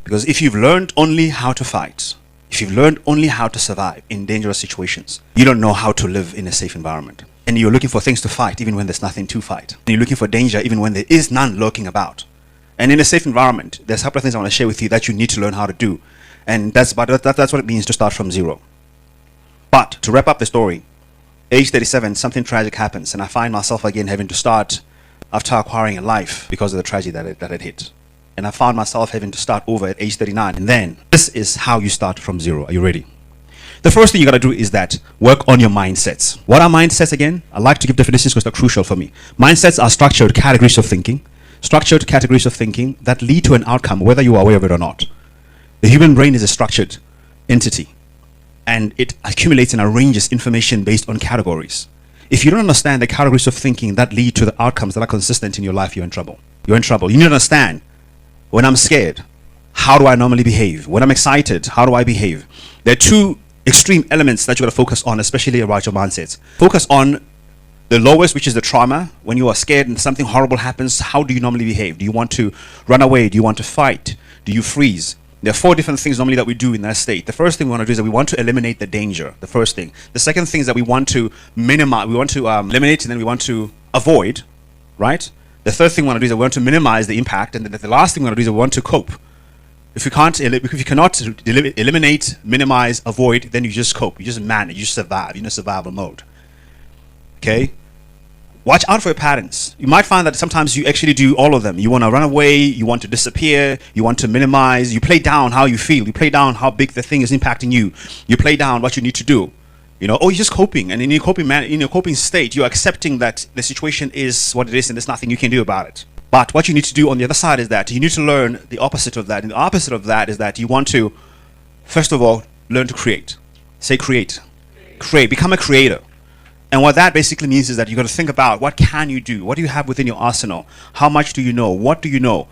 Because if you've learned only how to fight, if you've learned only how to survive in dangerous situations, you don't know how to live in a safe environment. And you're looking for things to fight even when there's nothing to fight. And you're looking for danger even when there is none lurking about. And in a safe environment, there's a couple of things I want to share with you that you need to learn how to do. And that's what it means to start from zero. But to wrap up the story, age 37, something tragic happens, and I find myself again having to start after acquiring a life because of the tragedy that had hit. And I found myself having to start over at age 39. And then, this is how you start from zero. Are you ready? The first thing you got to do is that work on your mindsets. What are mindsets again? I like to give definitions because they're crucial for me. Mindsets are structured categories of thinking. Structured categories of thinking that lead to an outcome, whether you are aware of it or not. The human brain is a structured entity, and it accumulates and arranges information based on categories. If you don't understand the categories of thinking that lead to the outcomes that are consistent in your life, you're in trouble. You're in trouble. You need to understand, when I'm scared, how do I normally behave? When I'm excited, how do I behave? There are two extreme elements that you got to focus on, especially about your mindsets. Focus on the lowest, which is the trauma. When you are scared and something horrible happens, how do you normally behave? Do you want to run away? Do you want to fight? Do you freeze? There are 4 different things normally that we do in that state. The first thing we want to do is that we want to eliminate the danger. The first thing. The second thing is that we want to minimize. We want to eliminate, and then we want to avoid, right? The third thing we want to do is that we want to minimize the impact, and then the last thing we want to do is that we want to cope. If you cannot eliminate, minimize, avoid, then you just cope. You just manage. You survive. You're in a survival mode. Okay? Watch out for your patterns. You might find that sometimes you actually do all of them. You want to run away, you want to disappear, you want to minimize, you play down how you feel, you play down how big the thing is impacting you. You play down what you need to do. You know, you're just coping, and in your coping state, you're accepting that the situation is what it is and there's nothing you can do about it. But what you need to do on the other side is that you need to learn the opposite of that. And the opposite of that is that you want to, first of all, learn to create. Say create. Create. Become a creator. And what that basically means is that you've got to think about, what can you do? What do you have within your arsenal? How much do you know? What do you know?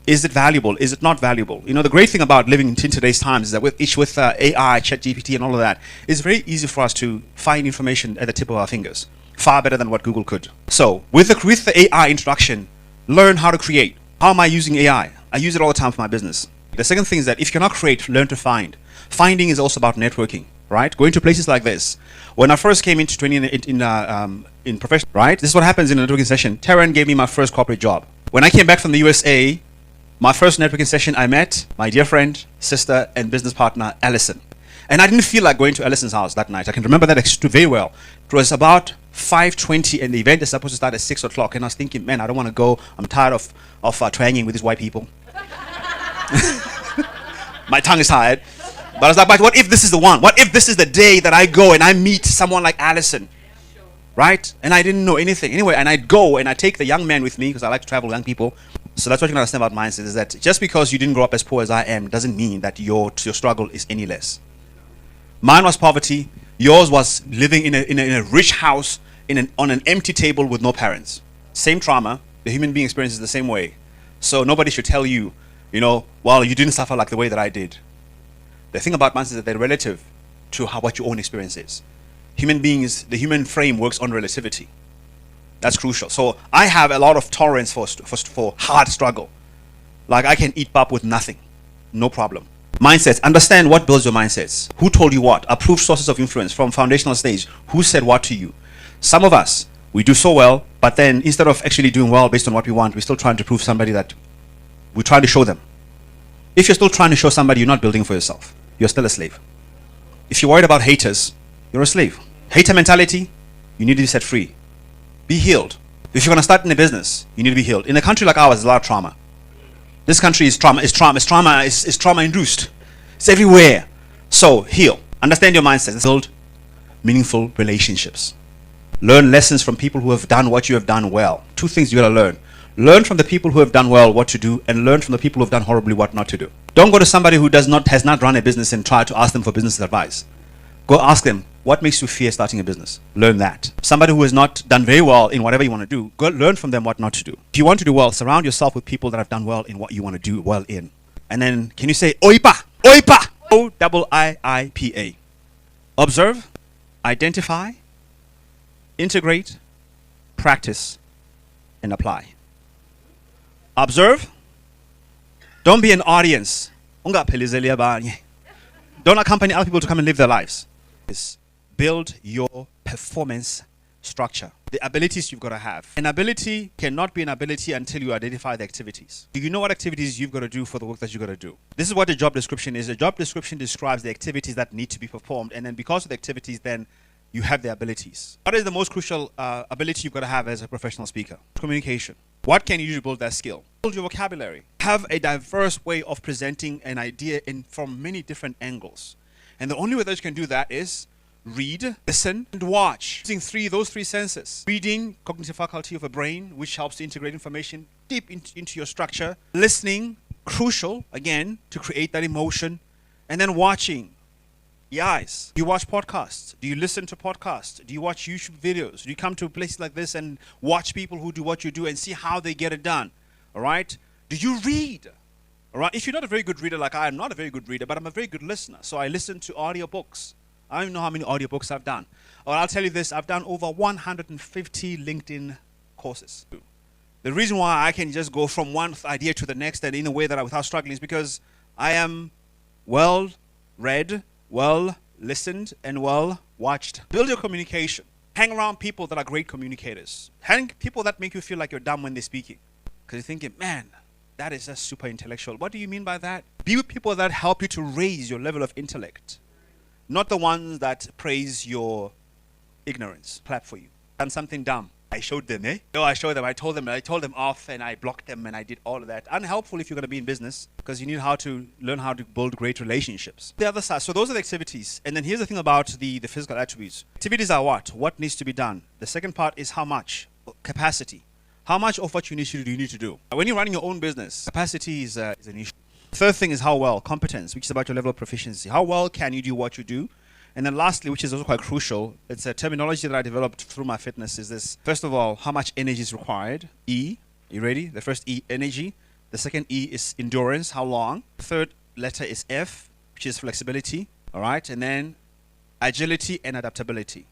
Is it valuable? Is it not valuable? You know, the great thing about living in today's times is that with AI, ChatGPT and all of that, it's very easy for us to find information at the tip of our fingers. Far better than what Google could. So with the AI introduction, learn how to create. How am I using AI? I use it all the time for my business. The second thing is that if you cannot create, learn to find. Finding is also about networking. Right, going to places like this. When I first came into training in profession, right, this is what happens in a networking session. Terran gave me my first corporate job. When I came back from the USA, my first networking session, I met my dear friend, sister, and business partner, Allison. And I didn't feel like going to Allison's house that night. I can remember that very well. It was about 5:20, and the event is supposed to start at 6 o'clock. And I was thinking, man, I don't want to go. I'm tired of twanging with these white people. My tongue is tired. But I was like, but what if this is the one? What if this is the day that I go and I meet someone like Allison? Right? And I didn't know anything. Anyway, and I'd go and I take the young man with me because I like to travel with young people. So that's what you can understand about mindset, is that just because you didn't grow up as poor as I am doesn't mean that your struggle is any less. Mine was poverty. Yours was living in a rich house on an empty table with no parents. Same trauma. The human being experiences the same way. So nobody should tell you, well, you didn't suffer like the way that I did. The thing about minds is that they're relative to what your own experience is. Human beings, the human frame works on relativity. That's crucial. So I have a lot of tolerance for hard struggle. Like I can eat pap with nothing. No problem. Mindsets. Understand what builds your mindsets. Who told you what? Approved sources of influence from foundational stage. Who said what to you? Some of us, we do so well, but then instead of actually doing well based on what we want, we're still trying to prove somebody that we're trying to show them. If you're still trying to show somebody, you're not building for yourself. You're still a slave. If you're worried about haters, you're a slave. Hater mentality, you need to be set free. Be healed. If you're going to start in a business, you need to be healed. In a country like ours, there's a lot of trauma. This country is trauma induced. It's everywhere. So heal. Understand your mindset. Build meaningful relationships. Learn lessons from people who have done what you have done well. 2 things you got to learn. Learn from the people who have done well what to do, and learn from the people who have done horribly what not to do. Don't go to somebody who has not run a business and try to ask them for business advice. Go ask them, what makes you fear starting a business? Learn that. Somebody who has not done very well in whatever you want to do, go learn from them what not to do. If you want to do well, surround yourself with people that have done well in what you want to do well in. And then, can you say, OIPA? OIPA! OIIPA. Observe, identify, integrate, practice, and apply. Observe. Don't be an audience. Ungaphelizeli abanye. Don't accompany other people to come and live their lives. Is build your performance structure. The abilities you've got to have. An ability cannot be an ability until you identify the activities. Do you know what activities you've got to do for the work that you've got to do? This is what a job description is. A job description describes the activities that need to be performed, and then because of the activities, then you have the abilities. What is the most crucial ability you've got to have as a professional speaker? Communication. What can you do to build that skill? Build your vocabulary. Have a diverse way of presenting an idea from many different angles. And the only way that you can do that is read, listen, and watch. Using those three senses. Reading, cognitive faculty of a brain, which helps to integrate information deep into your structure. Listening, crucial, again, to create that emotion. And then watching. The eyes. Do you watch podcasts? Do you listen to podcasts? Do you watch YouTube videos? Do you come to a place like this and watch people who do what you do and see how they get it done? All right? Do you read? All right? If you're not a very good reader like I am not a very good reader, but I'm a very good listener. So I listen to audiobooks. I don't even know how many audiobooks I've done. Well, I'll tell you this. I've done over 150 LinkedIn courses. The reason why I can just go from one idea to the next and in a way that without struggling is because I am well read, well listened, and well watched. Build your communication. Hang around people that are great communicators. Hang people that make you feel like you're dumb when they're speaking. Because you're thinking, man, that is just super intellectual. What do you mean by that? Be with people that help you to raise your level of intellect. Not the ones that praise your ignorance. Clap for you. Done something dumb. I showed them, eh? No, I showed them. I told them off, and I blocked them, and I did all of that. Unhelpful if you're going to be in business, because you need to learn how to build great relationships. The other side. So those are the activities. And then here's the thing about the physical attributes. Activities are what? What needs to be done? The second part is how much? Capacity. How much of what you need to do do you need to do? When you're running your own business, capacity is an issue. Third thing is how well. Competence, which is about your level of proficiency. How well can you do what you do? And then lastly, which is also quite crucial, it's a terminology that I developed through my fitness, is this. First of all, how much energy is required? E. You ready? The first E, energy. The second E is endurance, how long? The third letter is F, which is flexibility. All right? And then agility and adaptability.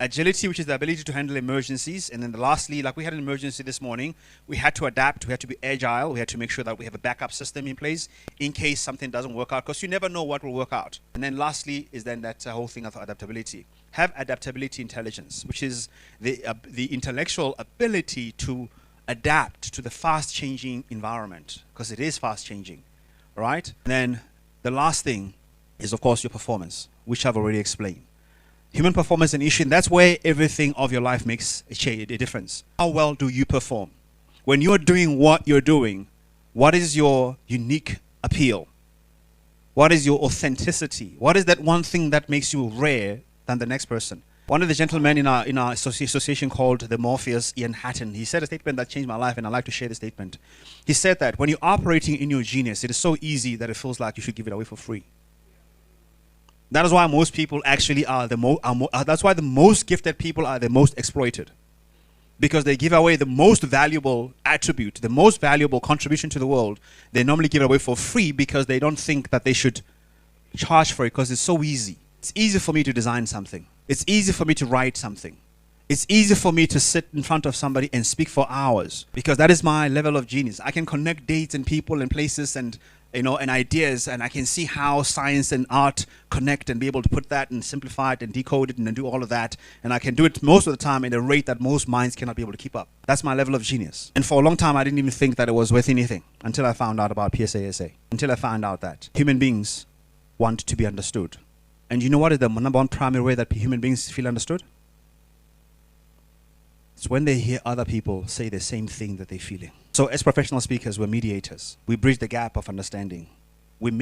Agility, which is the ability to handle emergencies. And then lastly, like we had an emergency this morning, we had to adapt, we had to be agile, we had to make sure that we have a backup system in place in case something doesn't work out, because you never know what will work out. And then lastly is then that whole thing of adaptability. Have adaptability intelligence, which is the intellectual ability to adapt to the fast-changing environment, because it is fast-changing, right? And then the last thing is, of course, your performance, which I've already explained. Human performance is an issue, and that's where everything of your life makes a difference. How well do you perform? When you're doing what you're doing, what is your unique appeal? What is your authenticity? What is that one thing that makes you rare than the next person? One of the gentlemen in our association called the Morpheus, Ian Hatton, he said a statement that changed my life, and I'd like to share the statement. He said that when you're operating in your genius, it is so easy that it feels like you should give it away for free. That is why most people actually are that's why the most gifted people are the most exploited. Because they give away the most valuable attribute, the most valuable contribution to the world. They normally give it away for free because they don't think that they should charge for it, because it's so easy. It's easy for me to design something. It's easy for me to write something. It's easy for me to sit in front of somebody and speak for hours, because that is my level of genius. I can connect dates and people and places and and ideas, and I can see how science and art connect and be able to put that and simplify it and decode it and do all of that. And I can do it most of the time at a rate that most minds cannot be able to keep up. That's my level of genius. And for a long time, I didn't even think that it was worth anything until I found out about PSASA. Until I found out that human beings want to be understood. And you know what is the number one primary way that human beings feel understood? It's when they hear other people say the same thing that they're feeling. So as professional speakers, we're mediators. We bridge the gap of understanding. We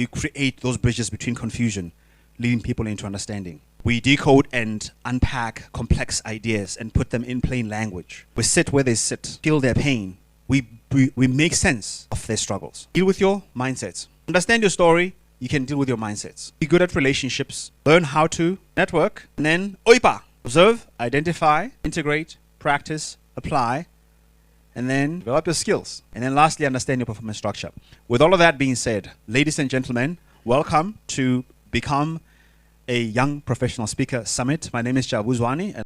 create those bridges between confusion, leading people into understanding. We decode and unpack complex ideas and put them in plain language. We sit where they sit, feel their pain. We make sense of their struggles. Deal with your mindsets. Understand your story, you can deal with your mindsets. Be good at relationships. Learn how to network. And then, OIPA. Observe, identify, integrate, practice, apply, and then develop your skills. And then lastly, understand your performance structure. With all of that being said, ladies and gentlemen, welcome to Become a Young Professional Speaker Summit. My name is Jabu Zwane.